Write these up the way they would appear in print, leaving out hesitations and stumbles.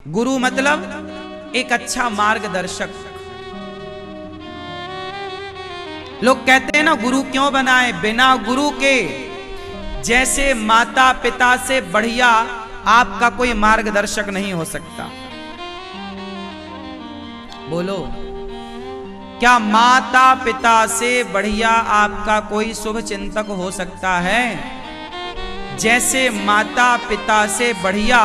गुरु मतलब एक अच्छा मार्गदर्शक। लोग कहते हैं ना गुरु क्यों बनाए, बिना गुरु के जैसे माता पिता से बढ़िया आपका कोई मार्गदर्शक नहीं हो सकता। बोलो, क्या माता पिता से बढ़िया आपका कोई शुभ चिंतक हो सकता है? जैसे माता पिता से बढ़िया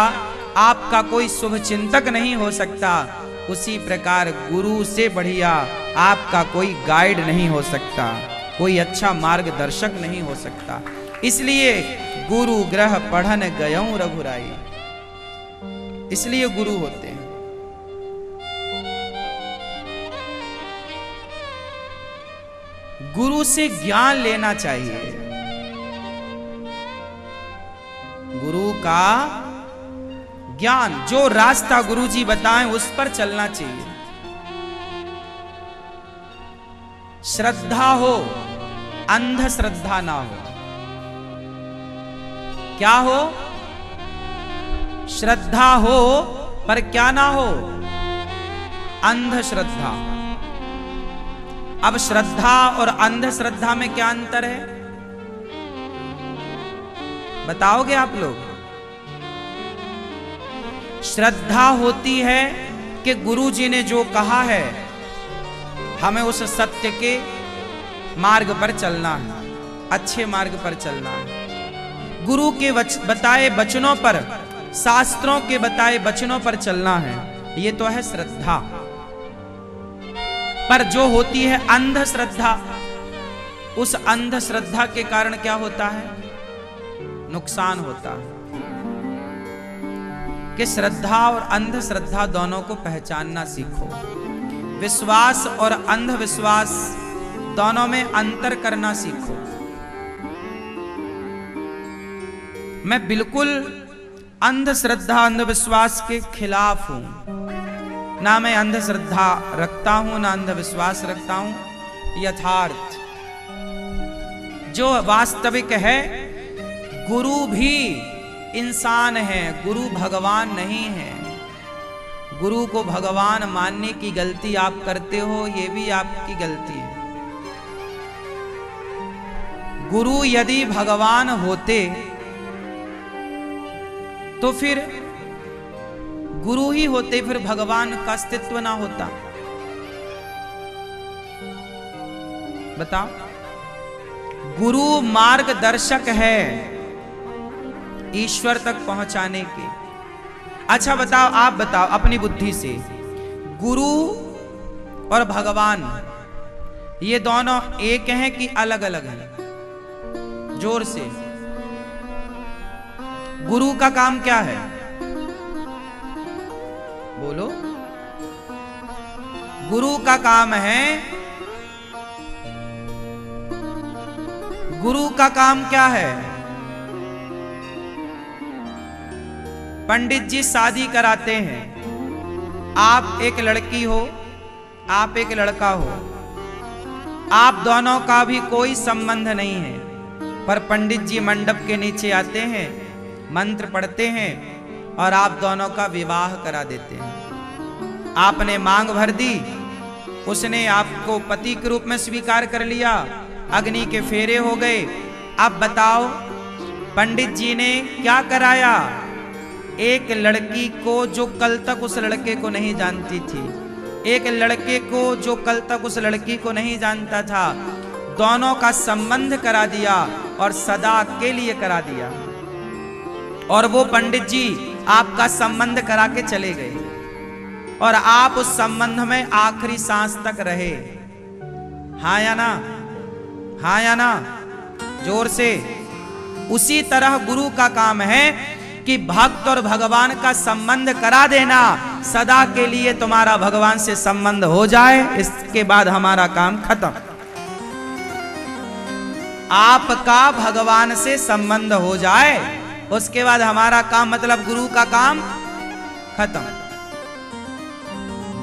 आपका कोई शुभ चिंतक नहीं हो सकता, उसी प्रकार गुरु से बढ़िया आपका कोई गाइड नहीं हो सकता, कोई अच्छा मार्गदर्शक नहीं हो सकता। इसलिए गुरु ग्रह पढ़न गयऊं रघुराई, इसलिए गुरु होते हैं। गुरु से ज्ञान लेना चाहिए, गुरु का ज्ञान, जो रास्ता गुरु जी बताएं उस पर चलना चाहिए। श्रद्धा हो, अंधश्रद्धा ना हो। क्या हो? श्रद्धा हो पर क्या ना हो? अंधश्रद्धा। अब श्रद्धा और अंधश्रद्धा में क्या अंतर है, बताओगे आप लोग? श्रद्धा होती है कि गुरु जी ने जो कहा है हमें उस सत्य के मार्ग पर चलना है, अच्छे मार्ग पर चलना है, गुरु के बताए वचनों पर, शास्त्रों के बताए वचनों पर चलना है, ये तो है श्रद्धा। पर जो होती है अंधश्रद्धा, उस अंधश्रद्धा के कारण क्या होता है? नुकसान होता है। कि श्रद्धा और अंधश्रद्धा दोनों को पहचानना सीखो, विश्वास और अंधविश्वास दोनों में अंतर करना सीखो। मैं बिल्कुल अंधश्रद्धा अंधविश्वास के खिलाफ हूं, ना मैं अंधश्रद्धा रखता हूं ना अंधविश्वास रखता हूं। यथार्थ जो वास्तविक है, गुरु भी इंसान है, गुरु भगवान नहीं है। गुरु को भगवान मानने की गलती आप करते हो, ये भी आपकी गलती है। गुरु यदि भगवान होते तो फिर गुरु ही होते, फिर भगवान का अस्तित्व ना होता। बताओ, गुरु मार्गदर्शक है ईश्वर तक पहुंचाने के। अच्छा बताओ, आप बताओ अपनी बुद्धि से, गुरु और भगवान ये दोनों एक हैं कि अलग अलग हैं? जोर से, गुरु का काम क्या है? बोलो। गुरु का काम है, गुरु का काम क्या है? पंडित जी शादी कराते हैं, आप एक लड़की हो, आप एक लड़का हो, आप दोनों का भी कोई संबंध नहीं है, पर पंडित जी मंडप के नीचे आते हैं, मंत्र पढ़ते हैं और आप दोनों का विवाह करा देते हैं। आपने मांग भर दी, उसने आपको पति के रूप में स्वीकार कर लिया, अग्नि के फेरे हो गए। अब बताओ, पंडित जी ने क्या कराया? एक लड़की को जो कल तक उस लड़के को नहीं जानती थी, एक लड़के को जो कल तक उस लड़की को नहीं जानता था, दोनों का संबंध करा दिया और सदा के लिए करा दिया। और वो पंडित जी आपका संबंध करा के चले गए और आप उस संबंध में आखिरी सांस तक रहे। हाँ या ना? हाँ या ना? जोर से। उसी तरह गुरु का काम है कि भक्त और भगवान का संबंध करा देना, सदा के लिए तुम्हारा भगवान से संबंध हो जाए, इसके बाद हमारा काम खत्म। आपका भगवान से संबंध हो जाए, उसके बाद हमारा काम, मतलब गुरु का काम खत्म।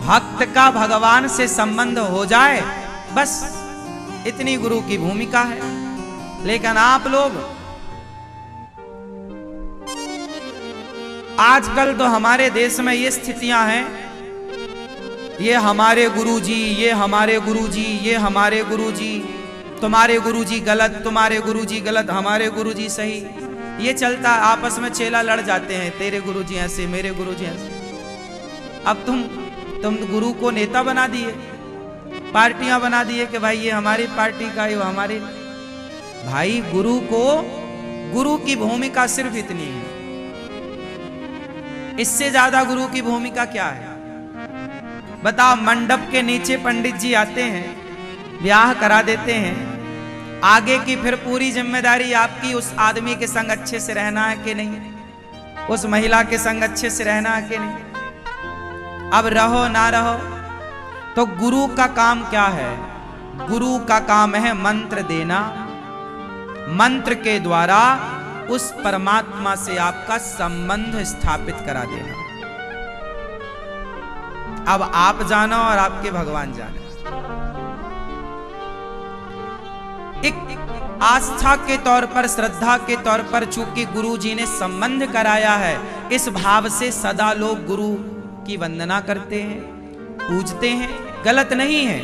भक्त का भगवान से संबंध हो जाए, बस इतनी गुरु की भूमिका है। लेकिन आप लोग आजकल तो हमारे देश में ये स्थितियां हैं, ये हमारे गुरुजी, ये हमारे गुरुजी, ये हमारे गुरुजी, तुम्हारे गुरुजी गलत, तुम्हारे गुरुजी गलत, हमारे गुरुजी सही। ये चलता, आपस में चेला लड़ जाते हैं, तेरे गुरुजी ऐसे, मेरे गुरुजी ऐसे। अब तुम गुरु को नेता बना दिए, पार्टियां बना दिए कि भाई ये हमारी पार्टी का, ये हमारी। भाई गुरु की भूमिका सिर्फ इतनी है, इससे ज्यादा गुरु की भूमिका क्या है बताओ। मंडप के नीचे पंडित जी आते हैं, ब्याह करा देते हैं, आगे की फिर पूरी जिम्मेदारी आपकी। उस आदमी के संग अच्छे से रहना है कि नहीं, उस महिला के संग अच्छे से रहना है कि नहीं। अब रहो ना रहो, तो गुरु का काम क्या है? गुरु का काम है मंत्र देना, मंत्र के द्वारा उस परमात्मा से आपका संबंध स्थापित करा देना। अब आप जानो और आपके भगवान जाने। एक आस्था के तौर पर, श्रद्धा के तौर पर चूंकि गुरु जी ने संबंध कराया है, इस भाव से सदा लोग गुरु की वंदना करते हैं, पूजते हैं, गलत नहीं है।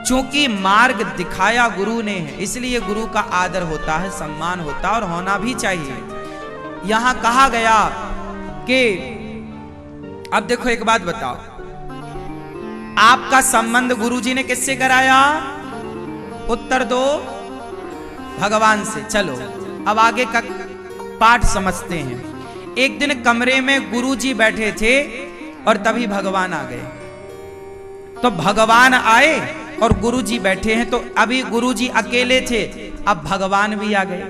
चूंकि मार्ग दिखाया गुरु ने है, इसलिए गुरु का आदर होता है, सम्मान होता है और होना भी चाहिए। यहां कहा गया कि अब देखो एक बात बताओ, आपका संबंध गुरुजी ने किससे कराया? उत्तर दो, भगवान से। चलो अब आगे का पाठ समझते हैं। एक दिन कमरे में गुरुजी बैठे थे और तभी भगवान आ गए। तो भगवान आए और गुरुजी बैठे हैं, तो अभी गुरुजी अकेले थे, अब भगवान भी आ गए।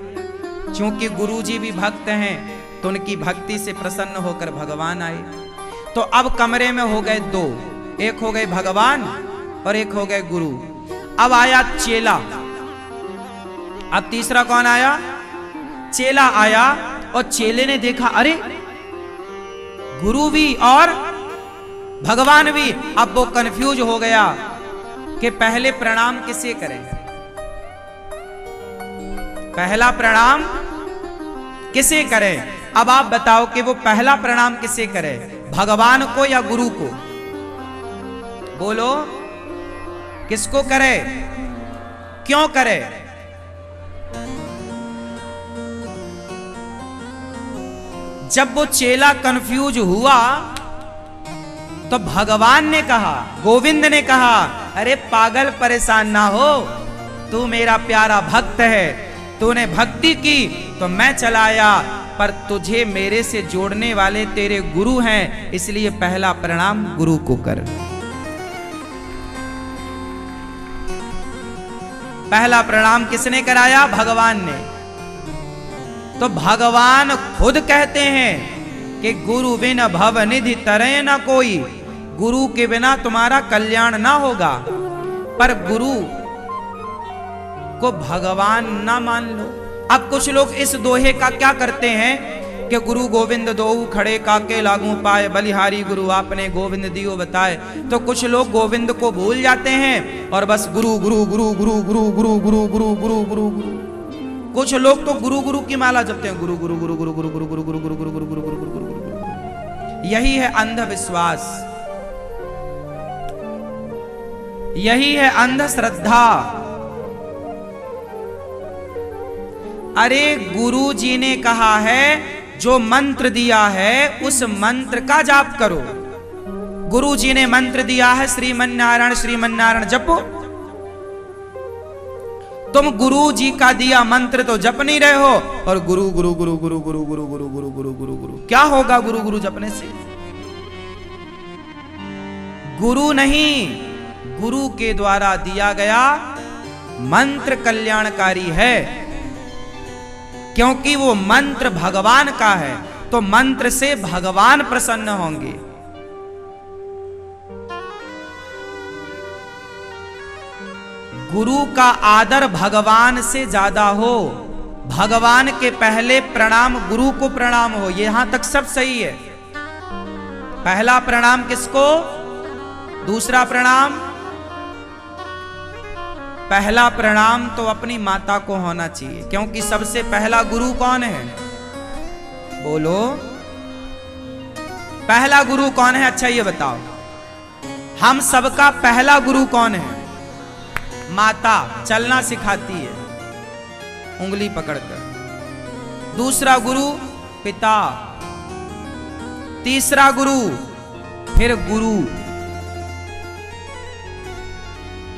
क्योंकि गुरुजी भी भक्त हैं, तो उनकी भक्ति से प्रसन्न होकर भगवान आए। तो अब कमरे में हो गए दो, एक हो गए भगवान और एक हो गए गुरु। अब आया चेला, अब तीसरा कौन आया? चेला आया। और चेले ने देखा, अरे गुरु भी और भगवान भी। अब वो कंफ्यूज हो गया कि पहले प्रणाम किसे करें, पहला प्रणाम किसे करें। अब आप बताओ कि वो पहला प्रणाम किसे करे, भगवान को या गुरु को? बोलो, किसको करे, क्यों करे? जब वो चेला कंफ्यूज हुआ तो भगवान ने कहा, गोविंद ने कहा, अरे पागल परेशान ना हो, तू मेरा प्यारा भक्त है, तूने भक्ति की तो मैं चलाया, पर तुझे मेरे से जोड़ने वाले तेरे गुरु हैं, इसलिए पहला प्रणाम गुरु को कर। पहला प्रणाम किसने कराया? भगवान ने। तो भगवान खुद कहते हैं कि गुरु बिन भव निधि तरय न कोई, गुरु के बिना तुम्हारा कल्याण ना होगा। पर गुरु को भगवान ना मान लो। अब कुछ लोग इस दोहे का क्या करते हैं कि गुरु गोविंद दोऊ खड़े काके लागू पाए, बलिहारी गुरु आपने गोविंद दियो बताए। तो कुछ लोग गोविंद को भूल जाते हैं और बस गुरु गुरु गुरु गुरु गुरु गुरु गुरु गुरु गुरु गुरु गुरु। कुछ लोग तो गुरु गुरु की माला जपते हैं, गुरु गुरु गुरु गुरु गुरु गुरु गुरु गुरु गुरु गुरु गुरु गुरु गुरु गुरु गुरु गुरु। यही है अंधविश्वास, यही है अंधश्रद्धा। अरे गुरु जी ने कहा है, जो मंत्र दिया है उस मंत्र का जाप करो। गुरु जी ने मंत्र दिया है, श्रीमन्नारायण श्रीमन्नारायण जपो। तुम गुरु जी का दिया मंत्र तो जप नहीं रहे हो, और गुरु गुरु गुरु गुरु गुरु गुरु गुरु गुरु गुरु गुरु गुरु। क्या होगा गुरु गुरु जपने से? गुरु नहीं, गुरु के द्वारा दिया गया मंत्र कल्याणकारी है, क्योंकि वो मंत्र भगवान का है, तो मंत्र से भगवान प्रसन्न होंगे। गुरु का आदर भगवान से ज्यादा हो, भगवान के पहले प्रणाम गुरु को प्रणाम हो, यहां तक सब सही है। पहला प्रणाम किसको? दूसरा प्रणाम, पहला प्रणाम तो अपनी माता को होना चाहिए, क्योंकि सबसे पहला गुरु कौन है? बोलो, पहला गुरु कौन है? अच्छा ये बताओ, हम सबका पहला गुरु कौन है? माता चलना सिखाती है उंगली पकड़कर। दूसरा गुरु पिता, तीसरा गुरु, फिर गुरु।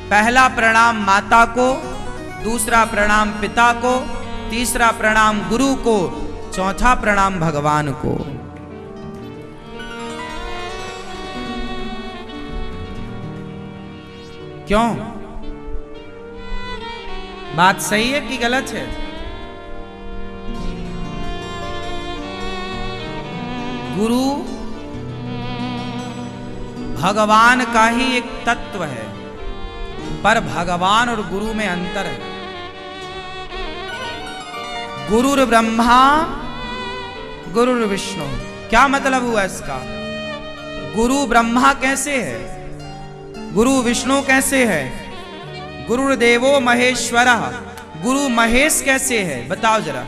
पहला प्रणाम माता को, दूसरा प्रणाम पिता को, तीसरा प्रणाम गुरु को, चौथा प्रणाम भगवान को। क्यों? बात सही है कि गलत है? गुरु भगवान का ही एक तत्व है, पर भगवान और गुरु में अंतर है। गुरुर ब्रह्मा गुरुर विष्णु। क्या मतलब हुआ इसका? गुरु ब्रह्मा कैसे है? गुरु विष्णु कैसे है? गुरुर्देवो महेश्वरः। गुरु महेश कैसे है? बताओ जरा,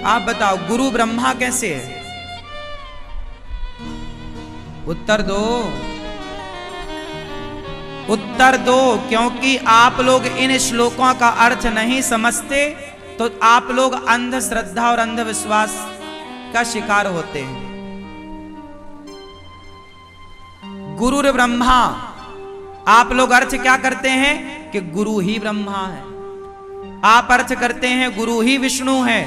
आप बताओ, गुरु ब्रह्मा कैसे है? उत्तर दो, उत्तर दो, क्योंकि आप लोग इन श्लोकों का अर्थ नहीं समझते तो आप लोग अंधश्रद्धा और अंधविश्वास का शिकार होते हैं। गुरुर ब्रह्मा, आप लोग अर्थ क्या करते हैं कि गुरु ही ब्रह्मा है। आप अर्थ करते हैं गुरु ही विष्णु है,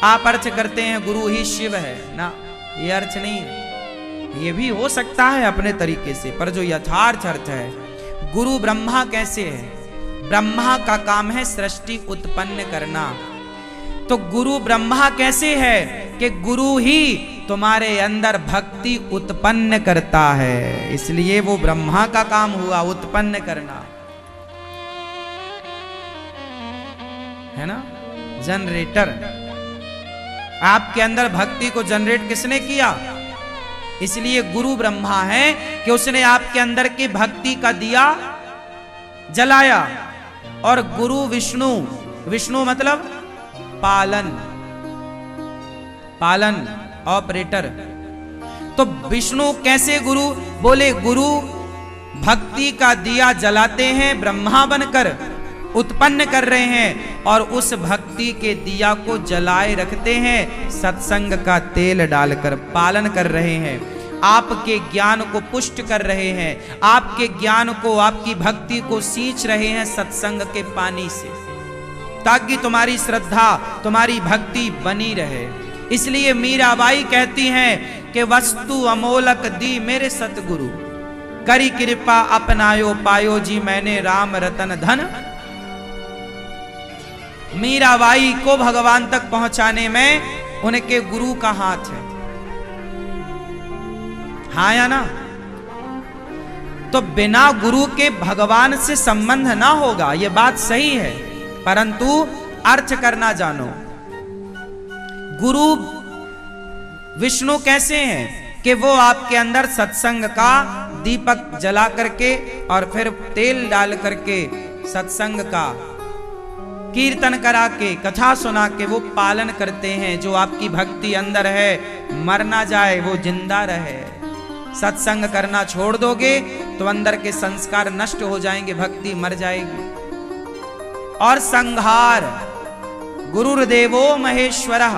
आप अर्थ करते हैं गुरु ही शिव है ना। ये अर्थ नहीं है, ये भी हो सकता है अपने तरीके से, पर जो यथार्थ अर्थ है, गुरु ब्रह्मा कैसे है? ब्रह्मा का काम है सृष्टि उत्पन्न करना। तो गुरु ब्रह्मा कैसे है कि गुरु ही तुम्हारे अंदर भक्ति उत्पन्न करता है, इसलिए वो ब्रह्मा का काम हुआ उत्पन्न करना, है ना। जनरेटर, आपके अंदर भक्ति को जनरेट किसने किया? इसलिए गुरु ब्रह्मा है कि उसने आपके अंदर की भक्ति का दिया जलाया। और गुरु विष्णु, विष्णु मतलब पालन, पालन ऑपरेटर। तो विष्णु कैसे गुरु? बोले गुरु भक्ति का दिया जलाते हैं, ब्रह्मा बनकर उत्पन्न कर रहे हैं, और उस भक्ति के दिया को जलाए रखते हैं, सत्संग का तेल डालकर पालन कर रहे हैं, आपके ज्ञान को पुष्ट कर रहे हैं, आपके ज्ञान को, आपकी भक्ति को सींच रहे हैं सत्संग के पानी से, ताकि तुम्हारी श्रद्धा, तुम्हारी भक्ति बनी रहे। इसलिए मीराबाई कहती हैं कि वस्तु अमोलक दी मेरे सतगुरु, करी कृपा अपनायो पायो जी मैंने राम रतन धन। मीराबाई को भगवान तक पहुंचाने में उनके गुरु का हाथ है, हाँ या ना। तो बिना गुरु के भगवान से संबंध ना होगा, यह बात सही है, परंतु अर्थ करना जानो। गुरु विष्णु कैसे हैं कि वो आपके अंदर सत्संग का दीपक जला करके और फिर तेल डाल करके सत्संग का कीर्तन करा के, कथा सुना के वो पालन करते हैं। जो आपकी भक्ति अंदर है मर ना जाए, वो जिंदा रहे। सत्संग करना छोड़ दोगे तो अंदर के संस्कार नष्ट हो जाएंगे, भक्ति मर जाएगी। और संहार, गुरुर्देवो महेश्वरः।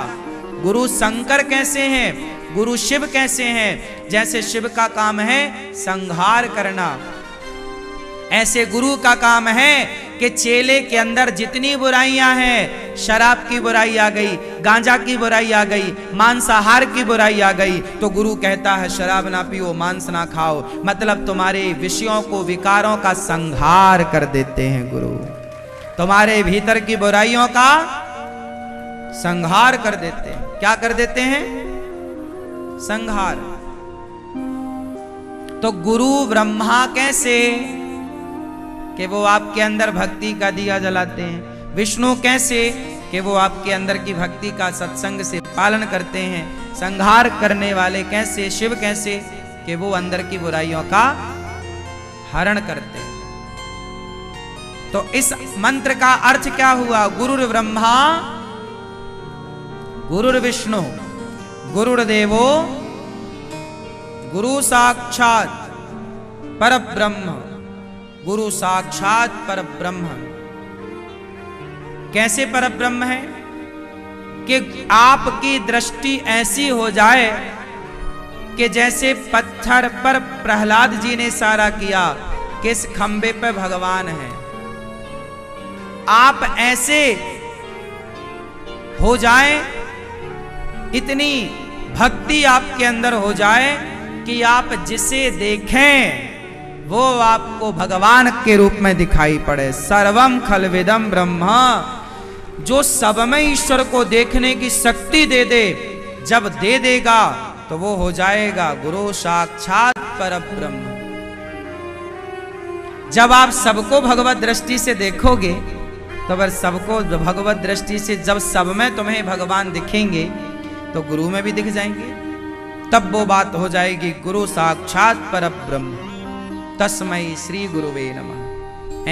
गुरु शंकर कैसे हैं? गुरु शिव कैसे हैं? जैसे शिव का काम है संहार करना, ऐसे गुरु का काम है कि चेले के अंदर जितनी बुराइयां हैं, शराब की बुराई आ गई, गांजा की बुराई आ गई, मांसाहार की बुराई आ गई, तो गुरु कहता है शराब ना पियो, मांस ना खाओ। मतलब तुम्हारे विषयों को, विकारों का संहार कर देते हैं गुरु, तुम्हारे भीतर की बुराइयों का संहार कर देते हैं। क्या कर देते हैं? संहार। तो गुरु ब्रह्मा कैसे कि वो आपके अंदर भक्ति का दिया जलाते हैं। विष्णु कैसे कि वो आपके अंदर की भक्ति का सत्संग से पालन करते हैं। संहार करने वाले कैसे? शिव कैसे कि वो अंदर की बुराइयों का हरण करते हैं। तो इस मंत्र का अर्थ क्या हुआ? गुरुर ब्रह्मा गुरुर विष्णु गुरुर्देवो गुरु साक्षात परब्रह्म, गुरु साक्षात परब्रह्म। कैसे परब्रह्म है कि आपकी दृष्टि ऐसी हो जाए कि जैसे पत्थर पर प्रहलाद जी ने इशारा किया कि इस खंबे पर भगवान है। आप ऐसे हो जाए, इतनी भक्ति आपके अंदर हो जाए कि आप जिसे देखें वो आपको भगवान के रूप में दिखाई पड़े। सर्वम खलविदम ब्रह्म, जो सब में ईश्वर को देखने की शक्ति दे दे, जब दे देगा तो वो हो जाएगा गुरु साक्षात परब्रह्म। जब आप सबको भगवत दृष्टि से देखोगे तो अगर सबको भगवत दृष्टि से जब सब में तुम्हें भगवान दिखेंगे तो गुरु में भी दिख जाएंगे, तब वो बात हो जाएगी गुरु साक्षात परब्रह्म। तस्मै श्री गुरुवे नमः।